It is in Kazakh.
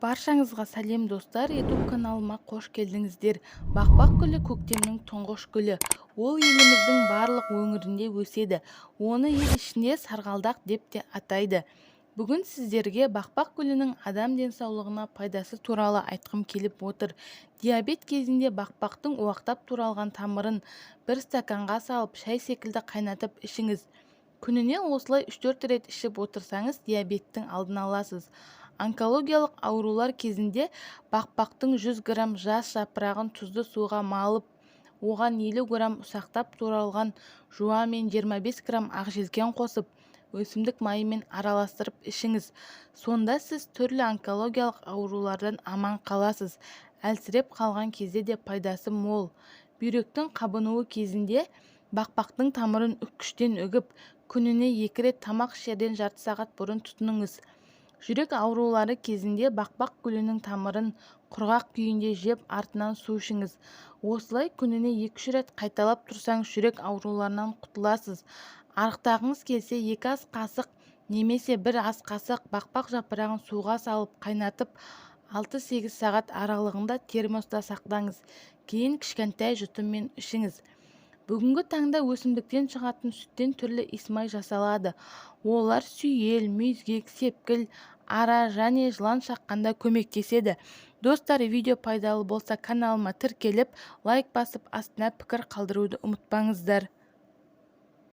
Баршаңызға сәлем достар, YouTube каналыма қош келдіңіздер. Бақбақ гүлі көктемнің тұңғыш гүлі. Ол еліміздің барлық өңірінде өседі. Оны ел ішінде сарғалдақ деп те атайды. Бүгін сіздерге бақбақ гүлінің адам денсаулығына пайдасы туралы айтқым келіп отыр. Диабет кезінде бақбақтың уақтап туралған тамырын бір стаканға салып шай секілді қайнатып ішіңіз. Күніне осылай 3-4 рет ішіп отырсаңыз диабеттің алдын аласыз. Онкологиялық аурулар кезінде бақбақтың 100 грамм жас жапырағын тұзды суға малып, оған 50 грамм ұсақтап туралған жуа мен 25 грамм ақжелкен қосып, өсімдік майымен араластырып ішіңіз. Сонда сіз түрлі онкологиялық аурулардан аман қаласыз. Әлсіреп қалған кезде де пайдасы мол. Бүйректің қабынуы кезінде бақбақтың тамырын үккіштен үгіп, күніне 2 рет тамақ ішерден жарты сағат бұрын тұтыныңыз. Жүрек аурулары кезінде бақбақ гүлінің тамырын құрғақ күйінде жеп артынан су ішіңіз. Осылай күніне 2-3 рет қайталап тұрсаңыз жүрек ауруларынан құтыласыз. Арықтағыңыз келсе 2 ас қасық немесе 1 ас қасық бақбақ жапырағын суға салып қайнатып 6-8 сағат аралығында термоста сақтаңыз. Кейін кішкентай жұтыммен ішіңіз. Бүгінгі таңда өсімдіктен шығатын сүттен түрлі исмай жасалады. Олар сүйел, мүйізгек, сепкіл, ара және жылан шаққанда көмектеседі. Достар, видео пайдалы болса каналыма тіркеліп, лайк басып, астына пікір қалдыруды ұмытпаңыздар.